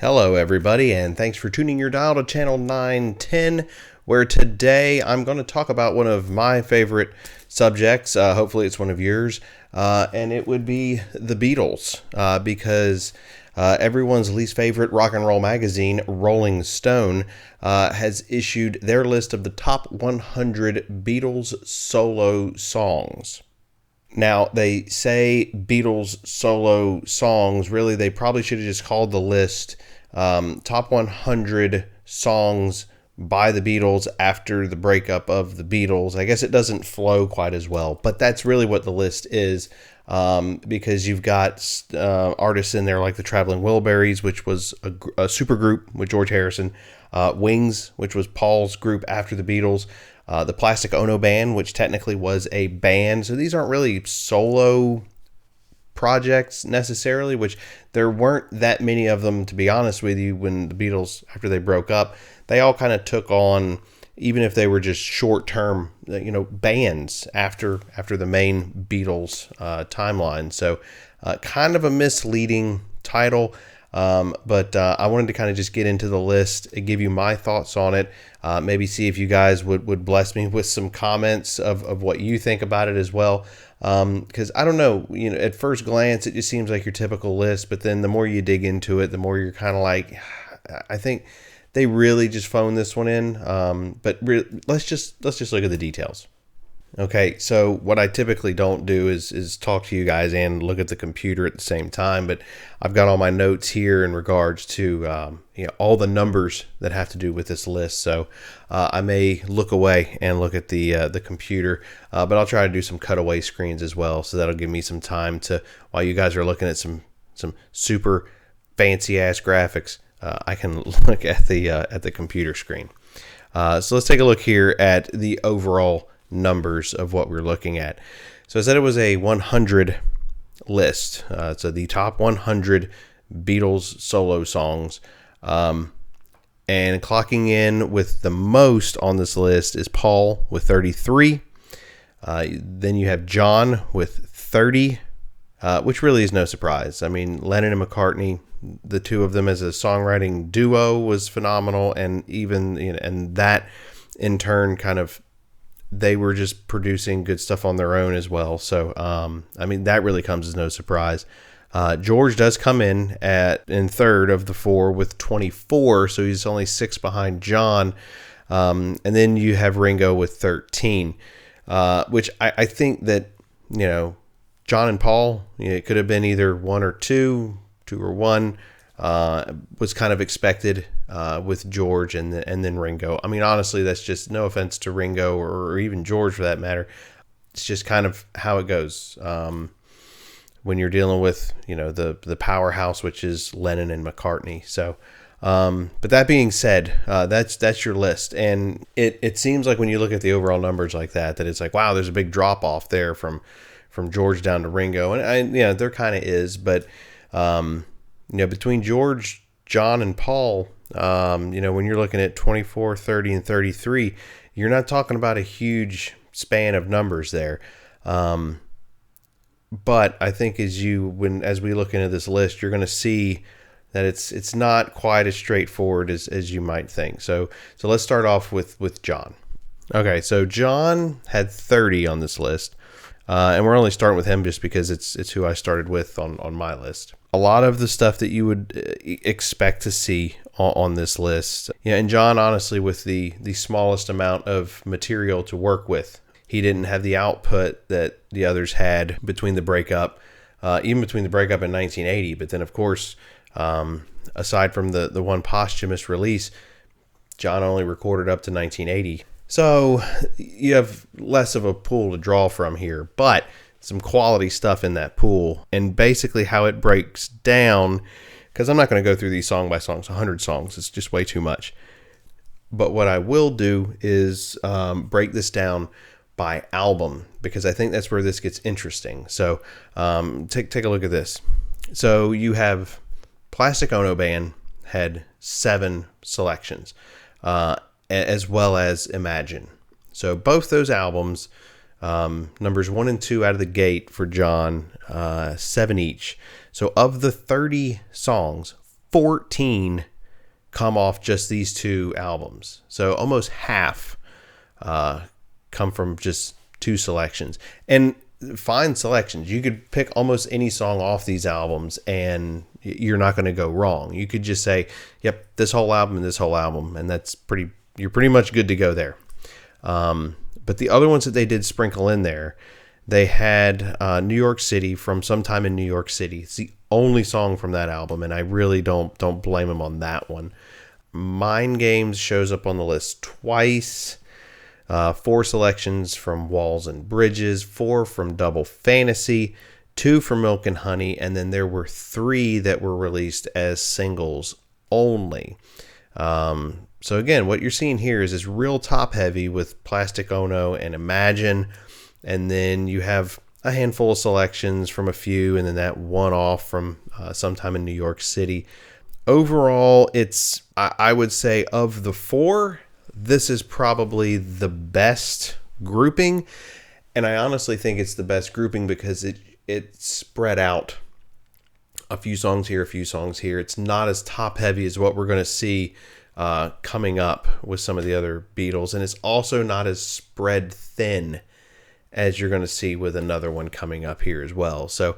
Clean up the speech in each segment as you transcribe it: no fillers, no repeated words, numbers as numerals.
Hello, everybody, and thanks for tuning your dial to channel 910, where today I'm going to talk about one of my favorite subjects. Hopefully, it's one of yours, and it would be the Beatles, because everyone's least favorite rock and roll magazine, Rolling Stone, has issued their list of the top 100 Beatles solo songs. Now, they say Beatles solo songs. Really, they probably should have just called the list top 100 songs by the Beatles after the breakup of the Beatles. I guess it doesn't flow quite as well, but that's really what the list is, because you've got artists in there like the Traveling Wilburys, which was a super group with George Harrison, Wings, which was Paul's group after the Beatles, the Plastic Ono Band, which technically was a band. So these aren't really solo projects necessarily, which there weren't that many of them, to be honest with you. When the Beatles, after they broke up, they all kind of took on, even if they were just short-term, bands after the main Beatles timeline. So kind of a misleading title. But I wanted to kind of just get into the list and give you my thoughts on it. Maybe see if you guys would bless me with some comments of what you think about it as well. Because I don't know, at first glance, it just seems like your typical list. But then the more you dig into it, the more you're kind of like, I think they really just phoned this one in. But let's just look at the details. Okay, so what I typically don't do is talk to you guys and look at the computer at the same time, but I've got all my notes here in regards to all the numbers that have to do with this list. So I may look away and look at the computer, but I'll try to do some cutaway screens as well, so that'll give me some time to, while you guys are looking at some super fancy ass graphics, I can look at the computer screen. So let's take a look here at the overall numbers of what we're looking at. So I said it was a 100 list. So the top 100 Beatles solo songs. And clocking in with the most on this list is Paul with 33. Then you have John with 30, which really is no surprise. I mean, Lennon and McCartney, the two of them as a songwriting duo was phenomenal. And even, and that in turn kind of, they were just producing good stuff on their own as well. So, I mean, that really comes as no surprise. George does come in third of the four with 24, so he's only 6 behind John. And then you have Ringo with 13, which I think that, John and Paul, it could have been either 1 or 2 or 1, was kind of expected with George and then Ringo. I mean, honestly, that's just no offense to Ringo or even George for that matter. It's just kind of how it goes when you're dealing with, the powerhouse, which is Lennon and McCartney. So, but that being said, that's your list. And it seems like when you look at the overall numbers like that it's like, wow, there's a big drop off there from George down to Ringo. And there kind of is, but, between George, John, and Paul, when you're looking at 24, 30, and 33, you're not talking about a huge span of numbers there. But I think as we look into this list, you're going to see that it's not quite as straightforward as you might think. So let's start off with John. Okay, so John had 30 on this list. And we're only starting with him just because it's who I started with on my list. A lot of the stuff that you would expect to see on this list. And John, honestly, with the smallest amount of material to work with. He didn't have the output that the others had between the breakup, even between the breakup in 1980. But then, of course, aside from the one posthumous release, John only recorded up to 1980. So you have less of a pool to draw from here, but some quality stuff in that pool. And basically how it breaks down, because I'm not going to go through these song by songs, 100 songs. It's just way too much. But what I will do is break this down by album, because I think that's where this gets interesting. So take a look at this. So you have Plastic Ono Band had 7 selections. As well as Imagine. So both those albums, numbers 1 and 2 out of the gate for John, 7 each. So of the 30 songs, 14 come off just these two albums. So almost half come from just two selections. And fine selections. You could pick almost any song off these albums and you're not going to go wrong. You could just say, yep, this whole album and this whole album, and you're pretty much good to go there. But the other ones that they did sprinkle in there, they had New York City, from Sometime in New York City. It's the only song from that album, and I really don't blame them on that one. Mind Games shows up on the list twice. 4 selections from Walls and Bridges, 4 from Double Fantasy, 2 from Milk and Honey, and then there were 3 that were released as singles only. So again, what you're seeing here is this real top heavy with Plastic Ono and Imagine, and then you have a handful of selections from a few, and then that one off from Sometime in New York City. Overall, I would say, of the 4, this is probably the best grouping, and I honestly think it's the best grouping because it spread out a few songs here, a few songs here. It's not as top heavy as what we're going to see coming up with some of the other Beatles, and it's also not as spread thin as you're going to see with another one coming up here as well. So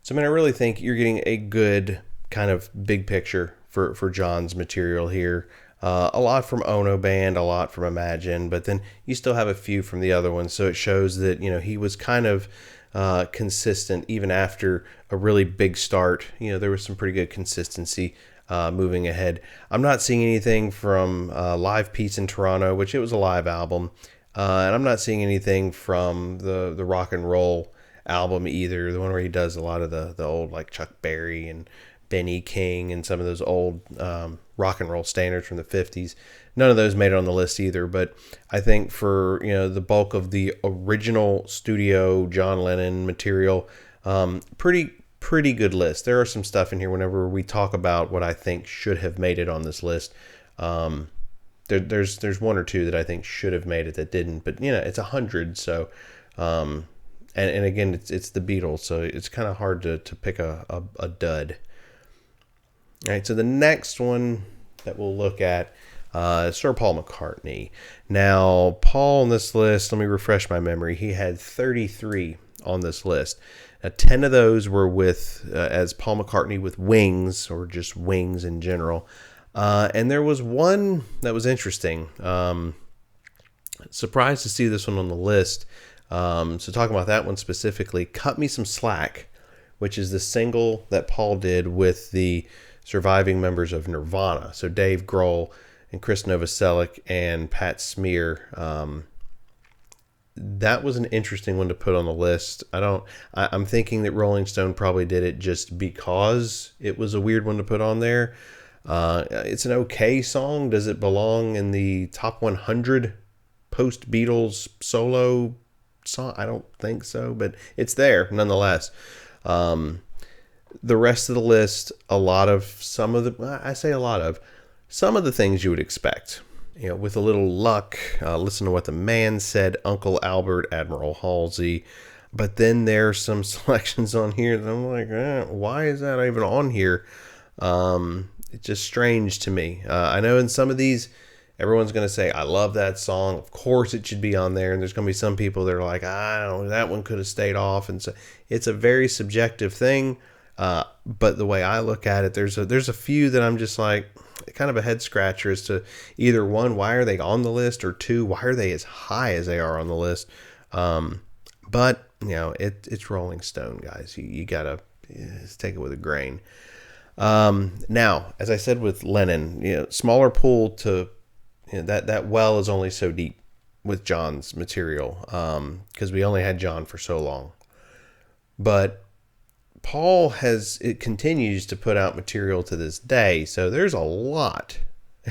I mean, I really think you're getting a good kind of big picture for John's material here. A lot from Ono Band, a lot from Imagine, but then you still have a few from the other ones. So it shows that, he was kind of consistent even after a really big start. There was some pretty good consistency moving ahead. I'm not seeing anything from Live Peace in Toronto, which it was a live album. And I'm not seeing anything from the rock and roll album either. The one where he does a lot of the old, like Chuck Berry and Benny King and some of those old rock and roll standards from the 50s. None of those made it on the list either, but I think for the bulk of the original studio John Lennon material, pretty good list. There are some stuff in here whenever we talk about what I think should have made it on this list. There's one or two that I think should have made it that didn't, but it's 100, so and again it's the Beatles, so it's kind of hard to pick a dud. All right, so the next one that we'll look at is Sir Paul McCartney. Now, Paul on this list, let me refresh my memory. He had 33 on this list. Now, 10 of those were with as Paul McCartney with Wings, or just Wings in general. And there was one that was interesting. Surprised to see this one on the list. So talking about that one specifically, Cut Me Some Slack, which is the single that Paul did with the surviving members of Nirvana. So Dave Grohl and Chris Novoselic and Pat Smear. That was an interesting one to put on the list. I'm thinking that Rolling Stone probably did it just because it was a weird one to put on there. It's an okay song. Does it belong in the top 100 post-Beatles solo song? I don't think so, but it's there nonetheless. The rest of the list, some of the things you would expect. With a little luck, Listen to What the Man Said, Uncle Albert, Admiral Halsey. But then there's some selections on here that I'm like, why is that even on here? It's just strange to me. I know in some of these, everyone's going to say, I love that song. Of course it should be on there. And there's going to be some people that are like, I don't know, that one could have stayed off. And so it's a very subjective thing. But the way I look at it, there's a few that I'm just like, kind of a head scratcher as to either one, why are they on the list, or two, why are they as high as they are on the list? But it's Rolling Stone, guys. You gotta take it with a grain. Now, as I said with Lennon, smaller pool to that well is only so deep with John's material, because we only had John for so long. But Paul continues to put out material to this day, so there's a lot.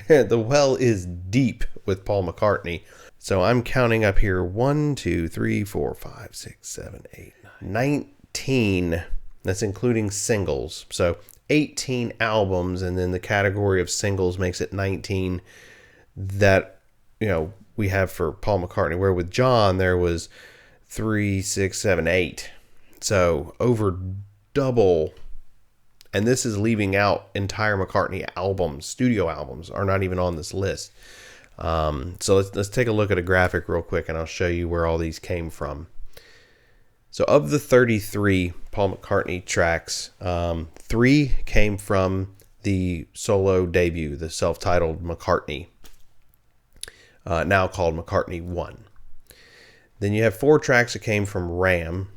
The well is deep with Paul McCartney. So I'm counting up here 1, 2, 3, 4, 5, 6, 7, 8, 19. That's including singles. So 18 albums, and then the category of singles makes it 19 that we have for Paul McCartney, where with John there was 3, 6, 7, 8. So over double And this is leaving out entire McCartney albums. Studio albums are not even on this list. So let's take a look at a graphic real quick, and I'll show you where all these came from. So of the 33 Paul McCartney tracks, 3 came from the solo debut, the self-titled McCartney, now called McCartney 1. Then you have 4 tracks that came from Ram.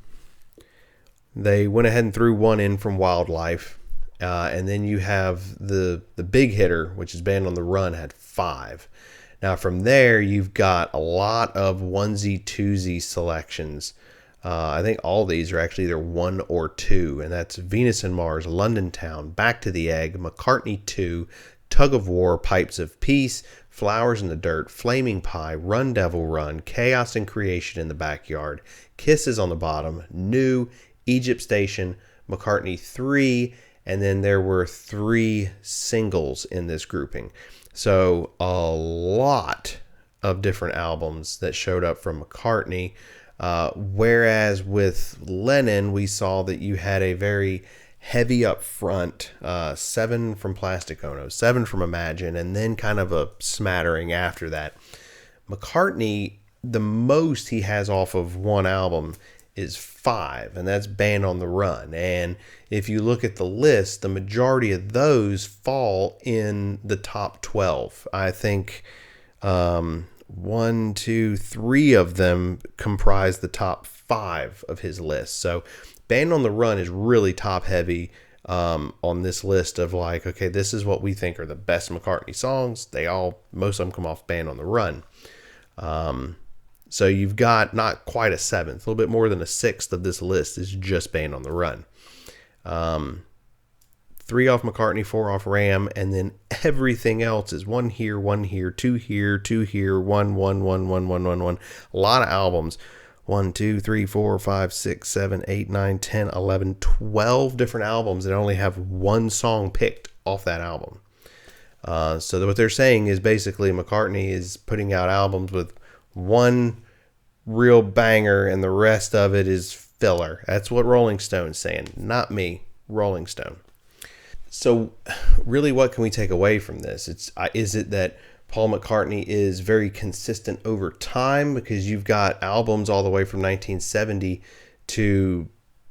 They went ahead and threw 1 in from Wildlife. And then you have the big hitter, which is Band on the Run, had 5. Now from there, you've got a lot of onesie, twosie selections. I think all these are actually either 1 or 2, and that's Venus and Mars, London Town, Back to the Egg, McCartney 2, Tug of War, Pipes of Peace, Flowers in the Dirt, Flaming Pie, Run Devil Run, Chaos and Creation in the Backyard, Kisses on the bottom, New, Egypt Station, McCartney 3, and then there were 3 singles in this grouping. So a lot of different albums that showed up from McCartney. Whereas with Lennon, we saw that you had a very heavy up front, 7 from Plastic Ono, 7 from Imagine, and then kind of a smattering after that. McCartney, the most he has off of one album is 5, and that's Band on the Run. And if you look at the list, the majority of those fall in the top 12. I think 1, 2, 3 of them comprise the top 5 of his list. So Band on the Run is really top heavy on this list of like, okay, this is what we think are the best McCartney songs. Most of them come off Band on the Run. So you've got not quite a 7th, a little bit more than a 6th of this list is just Band on the Run. 3 off McCartney, 4 off Ram, and then everything else is 1 here, 2 here, 2 here, 1, 1, 1, 1, 1, 1, 1. A lot of albums. 1, 2, 3, 4, 5, 6, 7, 8, 9, 10, 11, 12 different albums that only have 1 song picked off that album. So what they're saying is basically McCartney is putting out albums with 1 real banger and the rest of it is filler. That's what Rolling Stone's saying, not me, Rolling Stone. So really, what can we take away from this? Is it that Paul McCartney is very consistent over time, because you've got albums all the way from 1970 to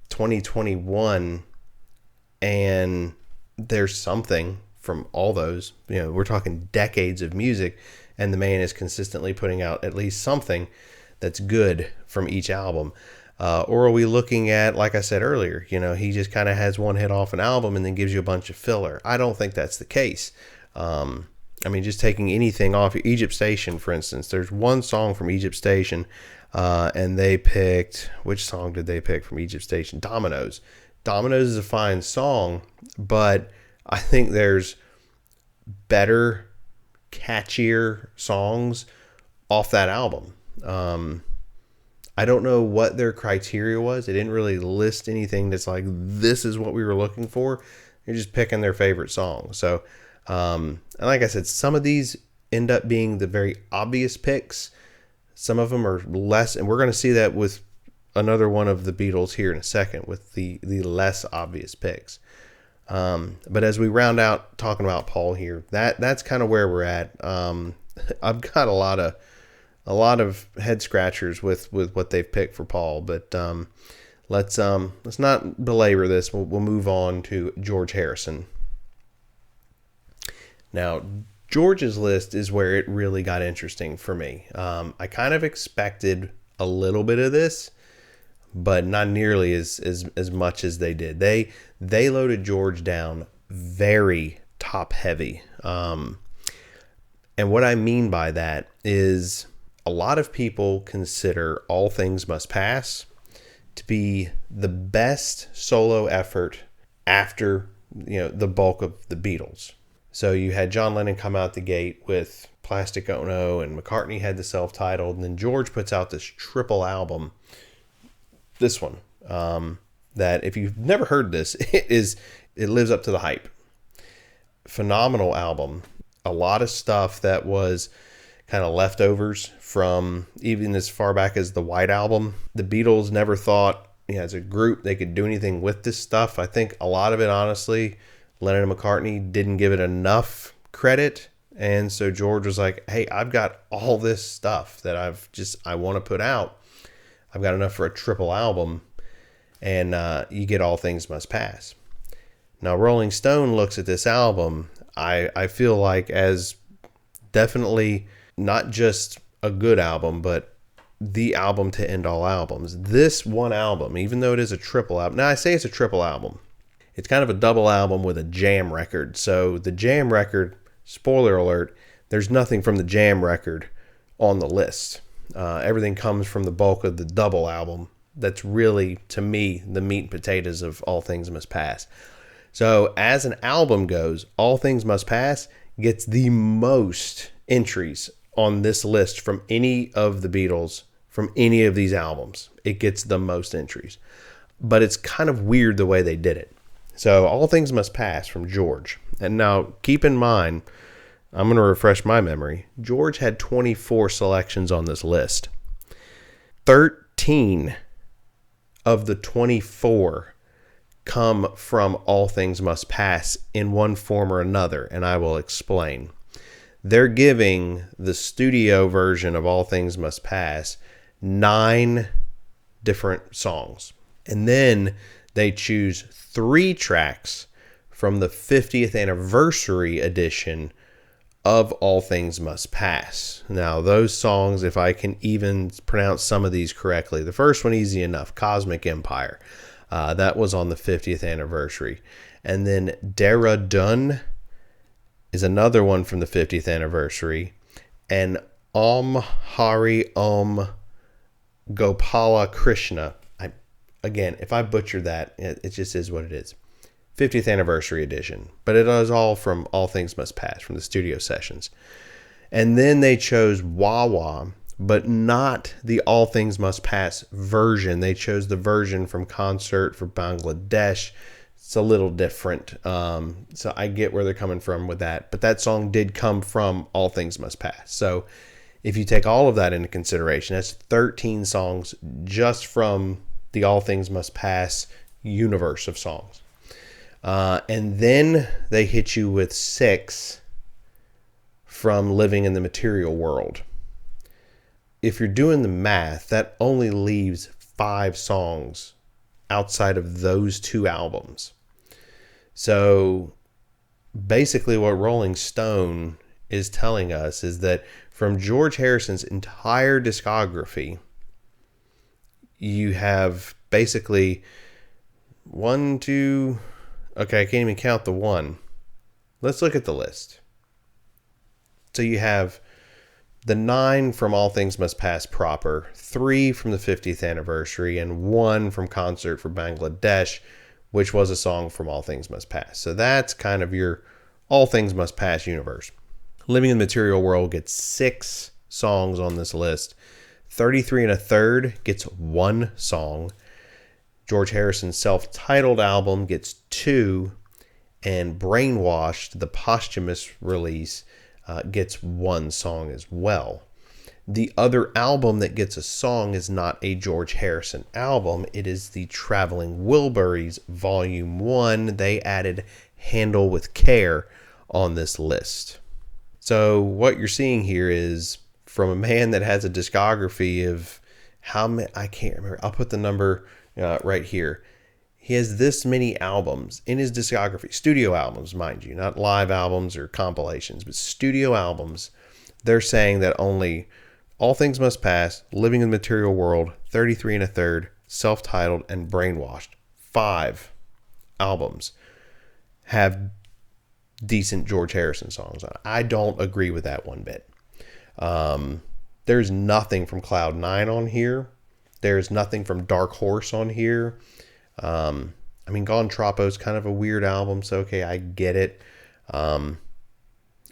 2021, and there's something from all those, we're talking decades of music, and the man is consistently putting out at least something that's good from each album. Or are we looking at, like I said earlier, he just kind of has one hit off an album and then gives you a bunch of filler? I don't think that's the case. Just taking anything off Egypt Station, for instance, there's 1 song from Egypt Station, and they picked, which song did they pick from Egypt Station? Dominoes. Dominoes is a fine song, but I think there's better, catchier songs off that album. I don't know what their criteria was. They didn't really list anything that's like, this is what we were looking for. They're just picking their favorite song. So, and like I said, some of these end up being the very obvious picks. Some of them are less, and we're going to see that with another one of the Beatles here in a second, with the less obvious picks. But as we round out talking about Paul here, that's kind of where we're at. I've got a lot of head scratchers with what they've picked for Paul, but let's not belabor this. We'll move on to George Harrison. Now, George's list is where it really got interesting for me. I kind of expected a little bit of this, but not nearly as much as they did. They loaded George down very top heavy. And what I mean by that is, a lot of people consider All Things Must Pass to be the best solo effort after the bulk of the Beatles. So you had John Lennon come out the gate with Plastic Ono, and McCartney had the self-titled, and then George puts out this triple album, this one, that if you've never heard this, it lives up to the hype. Phenomenal album. A lot of stuff that was kind of leftovers from even as far back as the White Album. The Beatles never thought as a group, they could do anything with this stuff. I think a lot of it, honestly, Lennon and McCartney didn't give it enough credit. And so George was like, hey, I've got all this stuff that I want to put out. I've got enough for a triple album. And you get All Things Must Pass. Now, Rolling Stone looks at this album, I feel like, as definitely not just a good album, but the album to end all albums. This one album, even though it is a triple album. Now, I say it's a triple album. It's kind of a double album with a jam record. So the jam record, spoiler alert, there's nothing from the jam record on the list. Everything comes from the bulk of the double album. That's really, to me, the meat and potatoes of All Things Must Pass. So as an album goes, All Things Must Pass gets the most entries on this list from any of the Beatles, from any of these albums. It gets the most entries. But it's kind of weird the way they did it. So All Things Must Pass from George. And now keep in mind, I'm going to refresh my memory. George had 24 selections on this list. 13 of the 24 come from All Things Must Pass in one form or another, and I will explain. They're giving the studio version of All Things Must Pass 9 different songs. And then they choose 3 tracks from the 50th anniversary edition of All Things Must Pass. Now, those songs, if I can even pronounce some of these correctly, the first one, easy enough, Cosmic Empire. That was on the 50th anniversary. And then Dera Dun is another one from the 50th anniversary. And Om Hari Om Gopala Krishna. Again, if I butcher that, it just is what it is. 50th anniversary edition. But it is all from All Things Must Pass, from the studio sessions. And then they chose Wah Wah, but not the All Things Must Pass version. They chose the version from Concert for Bangladesh. It's a little different. So I get where they're coming from with that. But that song did come from All Things Must Pass. So if you take all of that into consideration, that's 13 songs just from the All Things Must Pass universe of songs. And then they hit you with 6 from Living in the Material World. If you're doing the math, that only leaves 5 songs outside of those 2 albums. So basically what Rolling Stone is telling us is that from George Harrison's entire discography, you have basically 1, 2... Okay, I can't even count the 1. Let's look at the list. So you have the 9 from All Things Must Pass proper, 3 from the 50th anniversary, and 1 from Concert for Bangladesh, which was a song from All Things Must Pass. So that's kind of your All Things Must Pass universe. Living in the Material World gets 6 songs on this list. 33 1/3 gets 1 song. George Harrison's self-titled album gets 2, and Brainwashed, the posthumous release, gets 1 song as well. The other album that gets a song is not a George Harrison album. It is the Traveling Wilburys Volume 1. They added Handle with Care on this list. So what you're seeing here is from a man that has a discography of how many, I can't remember. I'll put the number right here. He has this many albums in his discography, studio albums, mind you, not live albums or compilations, but studio albums. They're saying that only All Things Must Pass, Living in the Material World, 33 1/3, self-titled, and Brainwashed, 5 albums have decent George Harrison songs on it. I don't agree with that one bit. There's nothing from Cloud 9 on here. There's nothing from Dark Horse on here. I mean, Gone Troppo's kind of a weird album, so okay, I get it.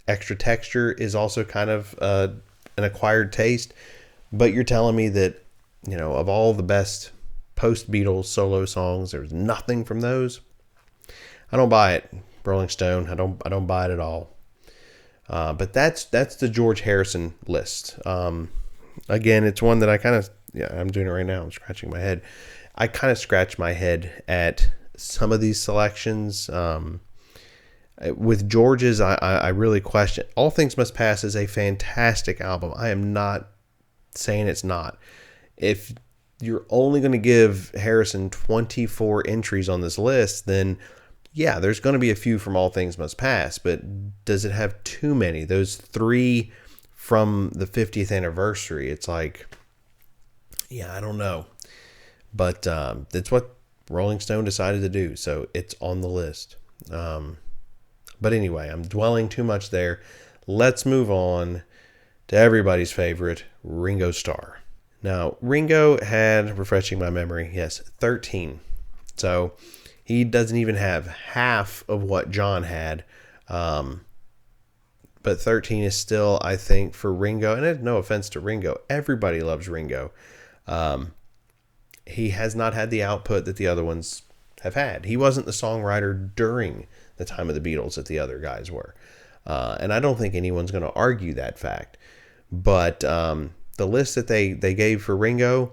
Extra Texture is also kind of an acquired taste, but you're telling me that, you know, of all the best post-Beatles solo songs, there's nothing from those? I don't buy it, Rolling Stone. I don't buy it at all. But that's the George Harrison list. Again, it's one that I kind of, I'm doing it right now. I'm scratching my head. I kind of scratch my head at some of these selections. With George's, I really question. All Things Must Pass is a fantastic album. I am not saying it's not. If you're only going to give Harrison 24 entries on this list, then yeah, there's going to be a few from All Things Must Pass, but does it have too many? Those 3 from the 50th anniversary, it's like, yeah, I don't know. But that's what Rolling Stone decided to do, so it's on the list. But anyway, I'm dwelling too much there. Let's move on to everybody's favorite, Ringo Starr. Now, Ringo had, refreshing my memory, yes, 13. So he doesn't even have half of what John had. But 13 is still, I think, for Ringo, and no offense to Ringo, everybody loves Ringo. He has not had the output that the other ones have had. He wasn't the songwriter during the time of the Beatles that the other guys were. And I don't think anyone's going to argue that fact. But the list that they gave for Ringo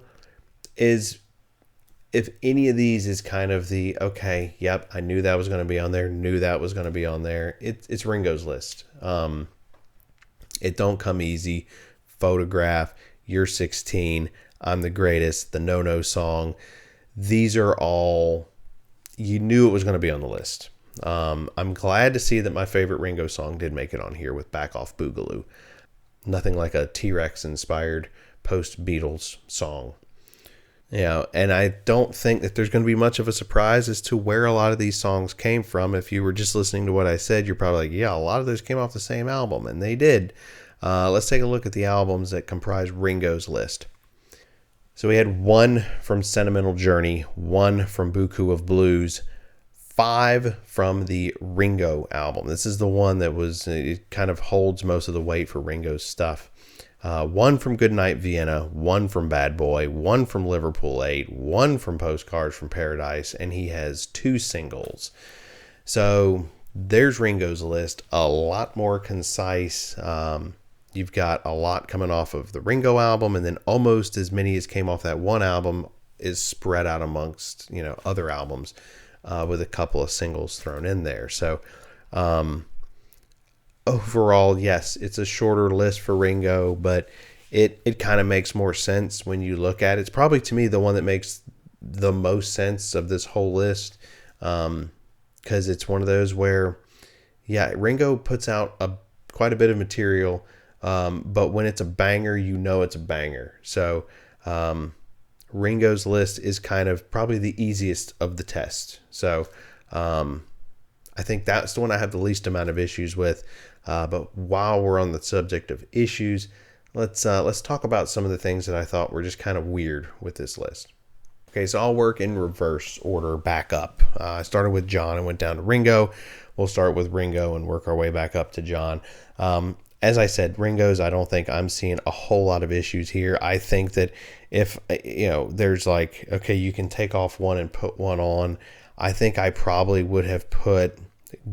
is, if any of these is kind of the, okay, yep, I knew that was going to be on there, knew that was going to be on there, it's Ringo's list. It Don't Come Easy, Photograph, You're 16, I'm the Greatest, the No Song. These are all, you knew it was going to be on the list. I'm glad to see that my favorite Ringo song did make it on here with Back Off Boogaloo. Nothing like a T-Rex inspired post-Beatles song. Yeah, and I don't think that there's going to be much of a surprise as to where a lot of these songs came from. If you were just listening to what I said, you're probably like, yeah, a lot of those came off the same album, and they did. Let's take a look at the albums that comprise Ringo's list. So we had 1 from Sentimental Journey, 1 from Buku of Blues, 5 from the Ringo album. This is the one that was, it kind of holds most of the weight for Ringo's stuff. 1 from Goodnight Vienna, 1 from Bad Boy, 1 from Liverpool 8, 1 from Postcards from Paradise, and he has 2 singles. So there's Ringo's list, a lot more concise. You've got a lot coming off of the Ringo album, and then almost as many as came off that one album is spread out amongst, other albums, with a couple of singles thrown in there. So overall, yes, it's a shorter list for Ringo, but it kind of makes more sense when you look at it. It's probably, to me, the one that makes the most sense of this whole list, because it's one of those where, yeah, Ringo puts out quite a bit of material, but when it's a banger, it's a banger. So Ringo's list is kind of probably the easiest of the test. So I think that's the one I have the least amount of issues with. But while we're on the subject of issues, let's talk about some of the things that I thought were just kind of weird with this list. Okay, so I'll work in reverse order back up. I started with John and went down to Ringo. We'll start with Ringo and work our way back up to John. As I said, Ringo's, I don't think I'm seeing a whole lot of issues here. I think that if, there's like, okay, you can take off one and put one on, I think I probably would have put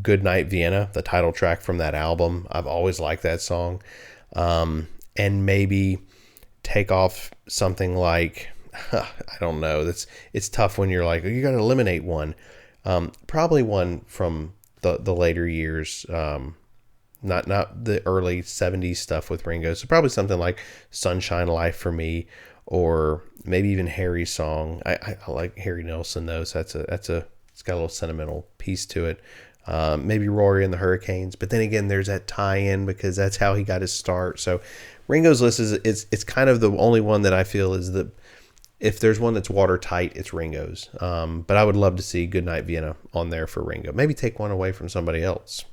Goodnight Vienna, the title track from that album. I've always liked that song. And maybe take off something like, I don't know. It's tough when you're like, you got to eliminate one. Probably one from the later years, not the early 70s stuff with Ringo. So probably something like Sunshine Life for me, or maybe even Harry's song. I like Harry Nilsson though, so it's got a little sentimental piece to it. Maybe Rory and the Hurricanes, but then again, there's that tie-in because that's how he got his start. So Ringo's list it's kind of the only one that I feel is if there's one that's watertight, it's Ringo's. But I would love to see Goodnight Vienna on there for Ringo. Maybe take one away from somebody else.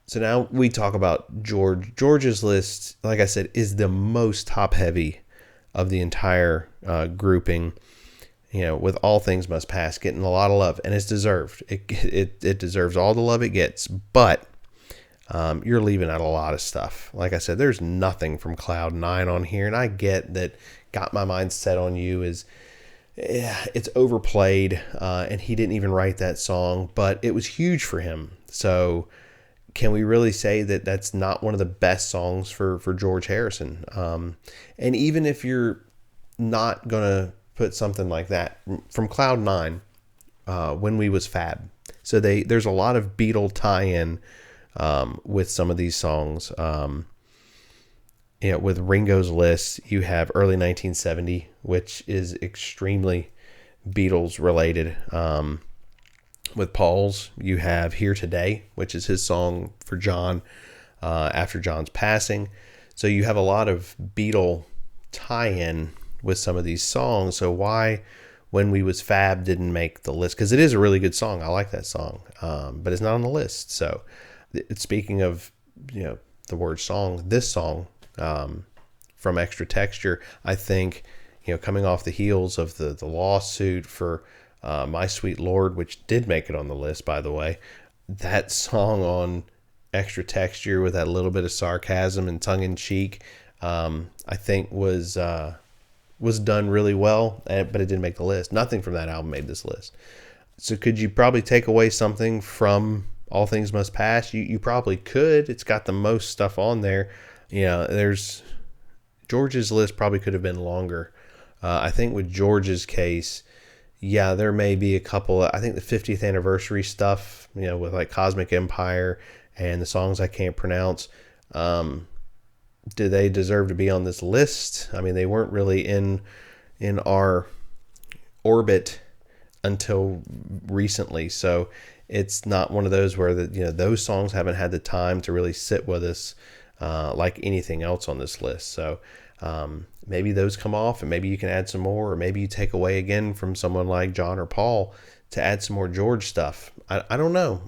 So now we talk about George. George's list, like I said, is the most top-heavy of the entire grouping. With All Things Must Pass getting a lot of love, and it's deserved. It deserves all the love it gets, but you're leaving out a lot of stuff. Like I said, there's nothing from Cloud 9 on here, and I get that Got My Mind Set on You is, it's overplayed, and he didn't even write that song, but it was huge for him. So can we really say that that's not one of the best songs for George Harrison? And even if you're not going to put something like that from Cloud Nine, When We Was Fab. So there's a lot of Beatle tie-in with some of these songs. With Ringo's list, you have early 1970, which is extremely Beatles related. With Paul's, you have Here Today, which is his song for John after John's passing. So you have a lot of Beatle tie-in with some of these songs. So why When We Was Fab didn't make the list? Because it is a really good song. I like that song, but it's not on the list. So speaking of, the word song, this song from Extra Texture, I think, coming off the heels of the lawsuit for My Sweet Lord, which did make it on the list, by the way, that song on Extra Texture with that little bit of sarcasm and tongue in cheek, I think was done really well, but it didn't make the list. Nothing from that album made this list. So could you probably take away something from All Things Must Pass? You probably could. It's got the most stuff on there. There's George's list probably could have been longer. I think with George's case, there may be a couple. I think the 50th anniversary stuff, with like Cosmic Empire and the songs I can't pronounce. Do they deserve to be on this list? I mean, they weren't really in our orbit until recently, so it's not one of those where those songs haven't had the time to really sit with us like anything else on this list. So maybe those come off, and maybe you can add some more, or maybe you take away again from someone like John or Paul to add some more George stuff. I don't know,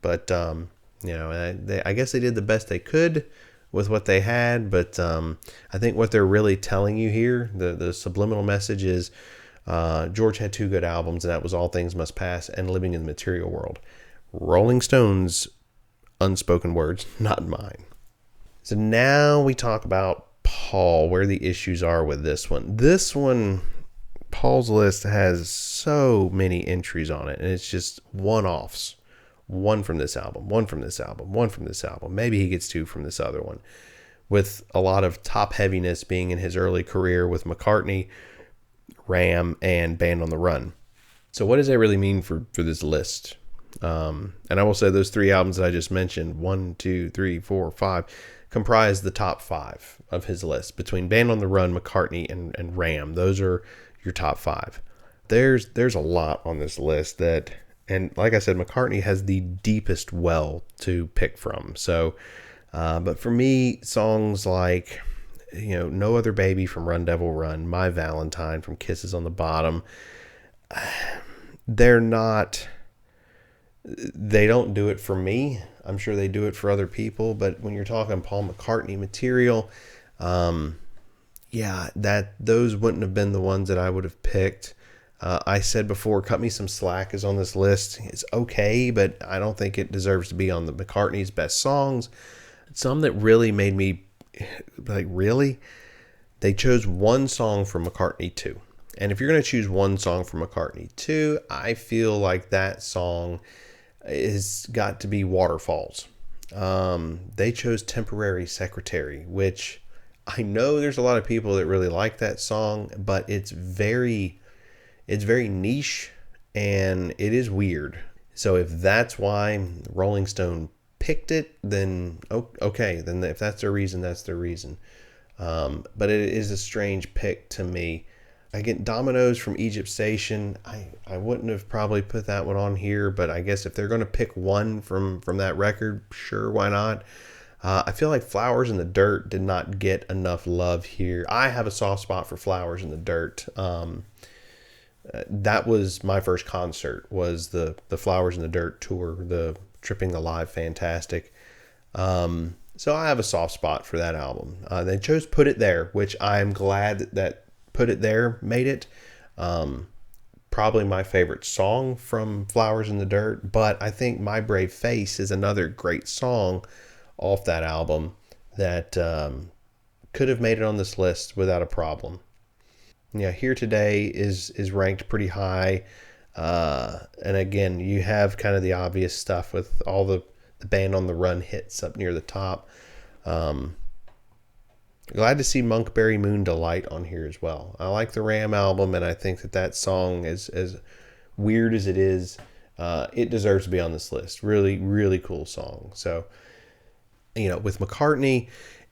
but I guess they did the best they could with what they had, but I think what they're really telling you here, the subliminal message is George had two good albums, and that was All Things Must Pass and Living in the Material World. Rolling Stones' unspoken words, not mine. So now we talk about Paul, where the issues are with this one. This one, Paul's list has so many entries on it, and it's just one-offs. One from this album, one from this album, one from this album. Maybe he gets two from this other one. With a lot of top heaviness being in his early career with McCartney, Ram, and Band on the Run. So what does that really mean for this list? And I will say those three albums that I just mentioned, 1, 2, 3, 4, 5, comprise the top 5 of his list. Between Band on the Run, McCartney, and Ram, those are your top 5. There's a lot on this list that... And like I said, McCartney has the deepest well to pick from. So, but for me, songs like, No Other Baby from Run Devil Run, My Valentine from Kisses on the Bottom, they don't do it for me. I'm sure they do it for other people. But when you're talking Paul McCartney material, those wouldn't have been the ones that I would have picked. I said before, Cut Me Some Slack is on this list. It's okay, but I don't think it deserves to be on the McCartney's best songs. Some that really made me like, really? They chose one song from McCartney 2. And if you're going to choose one song from McCartney 2, I feel like that song is got to be Waterfalls. They chose Temporary Secretary, which I know there's a lot of people that really like that song, but it's very niche, and it is weird. So if that's why Rolling Stone picked it, then okay. Then if that's their reason, that's their reason. But it is a strange pick to me. I get Dominoes from Egypt Station. I wouldn't have probably put that one on here, but I guess if they're going to pick one from that record, sure, why not? I feel like Flowers in the Dirt did not get enough love here. I have a soft spot for Flowers in the Dirt. That was my first concert, was the Flowers in the Dirt tour, the Tripping Alive Fantastic. So I have a soft spot for that album. They chose Put It There, which I'm glad that Put It There made it. Probably my favorite song from Flowers in the Dirt, but I think My Brave Face is another great song off that album that could have made it on this list without a problem. Here Today is ranked pretty high. And again, you have kind of the obvious stuff with all the Band on the Run hits up near the top. Glad to see Monkberry Moon Delight on here as well. I like the Ram album, and I think that song is as weird as it is. It deserves to be on this list. Really, really cool song. So, with McCartney,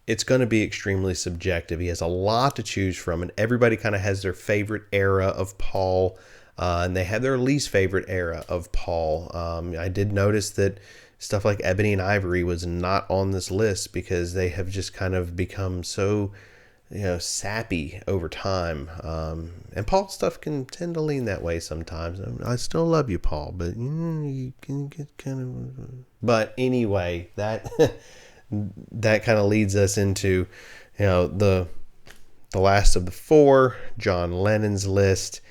it's going to be extremely subjective. He has a lot to choose from, and everybody kind of has their favorite era of Paul, and they have their least favorite era of Paul. I did notice that stuff like Ebony and Ivory was not on this list because they have just kind of become so, sappy over time. And Paul stuff can tend to lean that way sometimes. I still love you, Paul, but you can get kind of. But anyway, that that kind of leads us into, the last of the four, John Lennon's list.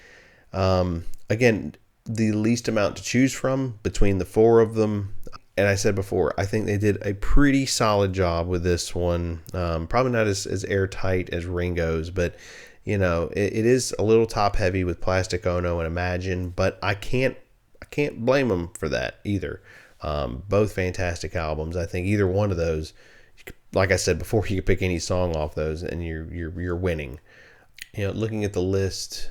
Again, the least amount to choose from between the four of them. And I said before, I think they did a pretty solid job with this one. Probably not as airtight as Ringo's, but it is a little top heavy with Plastic Ono and Imagine. But I can't blame them for that either. Both fantastic albums. I think either one of those, like I said before, you could pick any song off those and you're winning. Looking at the list,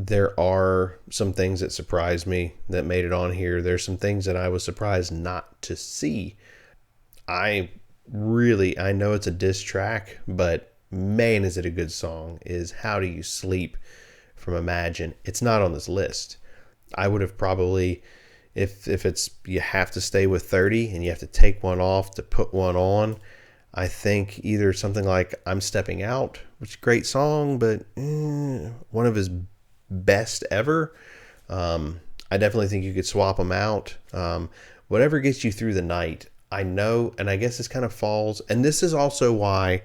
there are some things that surprised me that made it on here. There's some things that I was surprised not to see. I know it's a diss track, but man, is it a good song, is How Do You Sleep from Imagine. It's not on this list. I would have probably, if it's, you have to stay with 30 and you have to take one off to put one on, I think either something like I'm Stepping Out, which is a great song, but one of his best ever. I definitely think you could swap them out. Whatever gets you through the night. I know, and I guess this kind of falls, and this is also why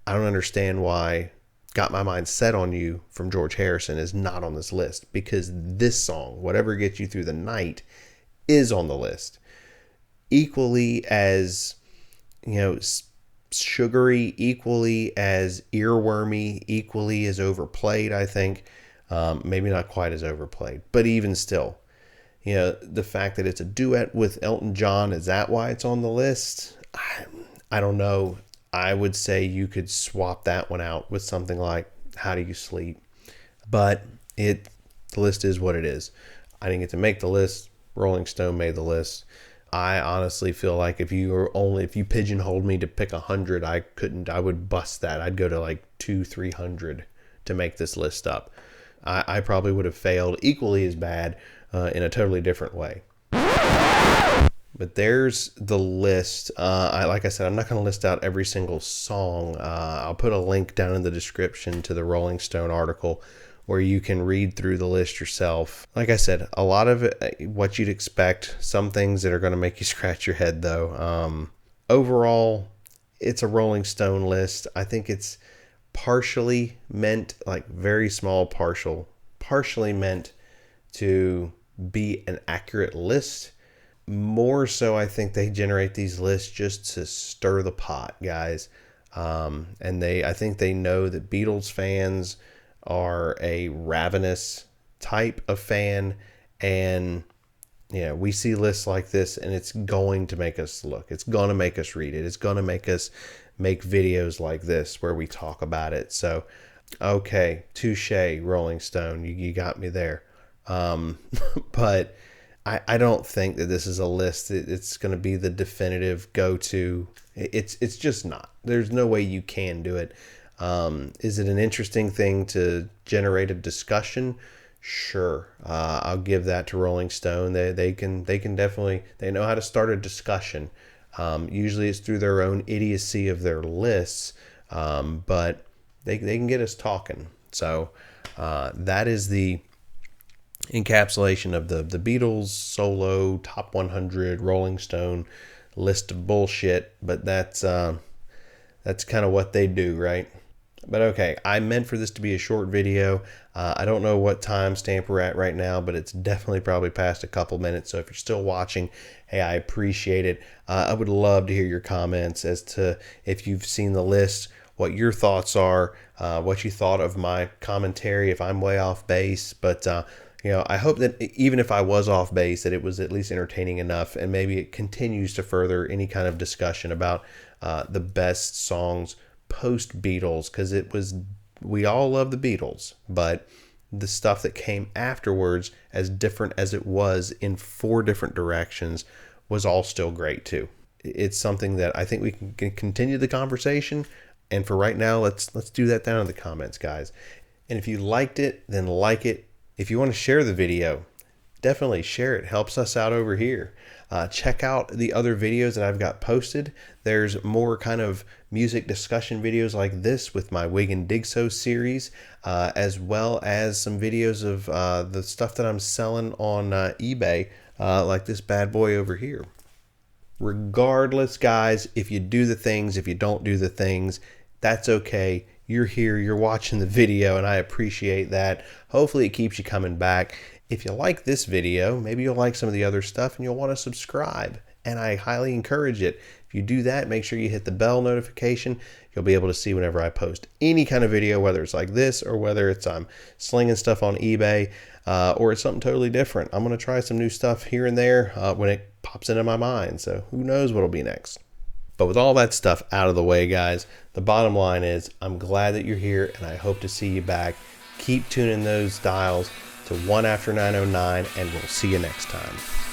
I don't understand why Got My Mind Set on You from George Harrison is not on this list, because this song, Whatever Gets You Through the Night, is on the list. Equally as, sugary, equally as earwormy, equally as overplayed, I think. Maybe not quite as overplayed, but even still, the fact that it's a duet with Elton John, is that why it's on the list? I don't know. I would say you could swap that one out with something like How Do You Sleep? But the list is what it is. I didn't get to make the list. Rolling Stone made the list. I honestly feel like if you pigeonholed me to pick 100, I would bust that. I'd go to like 200-300 to make this list up. I probably would have failed equally as bad in a totally different way. But there's the list. Like I said, I'm not going to list out every single song. I'll put a link down in the description to the Rolling Stone article where you can read through the list yourself. Like I said, a lot of it, what you'd expect. Some things that are going to make you scratch your head, though. Overall, it's a Rolling Stone list. I think it's partially meant, like very small partially meant to be an accurate list. More so, I think they generate these lists just to stir the pot, guys. And I think they know that Beatles fans are a ravenous type of fan, and we see lists like this and it's going to make us look. It's going to make us read it. It's going to make us make videos like this where we talk about it. So, okay, touche, Rolling Stone, you got me there. But I don't think that this is a list that it's going to be the definitive go-to. It's just not. There's no way you can do it. Is it an interesting thing to generate a discussion? Sure. I'll give that to Rolling Stone. They can definitely, they know how to start a discussion. Usually it's through their own idiocy of their lists, but they can get us talking. So that is the encapsulation of the Beatles Solo Top 100 Rolling Stone list of bullshit. But that's kind of what they do, right? But okay, I meant for this to be a short video. I don't know what time stamp we're at right now, but it's definitely probably past a couple minutes. So if you're still watching, hey, I appreciate it. I would love to hear your comments as to if you've seen the list, what your thoughts are, what you thought of my commentary, if I'm way off base. But I hope that even if I was off base, that it was at least entertaining enough, and maybe it continues to further any kind of discussion about the best songs post Beatles, because we all love the Beatles, but the stuff that came afterwards, as different as it was in 4 different directions, was all still great too. It's something that I think we can continue the conversation, and for right now, let's do that down in the comments, guys. And if you liked it, then like it. If you want to share the video, definitely share it. Helps us out over here. Check out the other videos that I've got posted. There's more kind of music discussion videos like this with my Wig and Dig So series, as well as some videos of the stuff that I'm selling on eBay, like this bad boy over here. Regardless, guys, if you do the things, if you don't do the things, that's okay. You're here, you're watching the video, and I appreciate that. Hopefully it keeps you coming back. If you like this video, maybe you'll like some of the other stuff and you'll want to subscribe, and I highly encourage it. If you do that, make sure you hit the bell notification. You'll be able to see whenever I post any kind of video, whether it's like this or whether it's I'm slinging stuff on eBay, or it's something totally different. I'm going to try some new stuff here and there when it pops into my mind, so who knows what'll be next. But with all that stuff out of the way, guys, the bottom line is I'm glad that you're here, and I hope to see you back. Keep tuning those dials to 1 after 909, and we'll see you next time.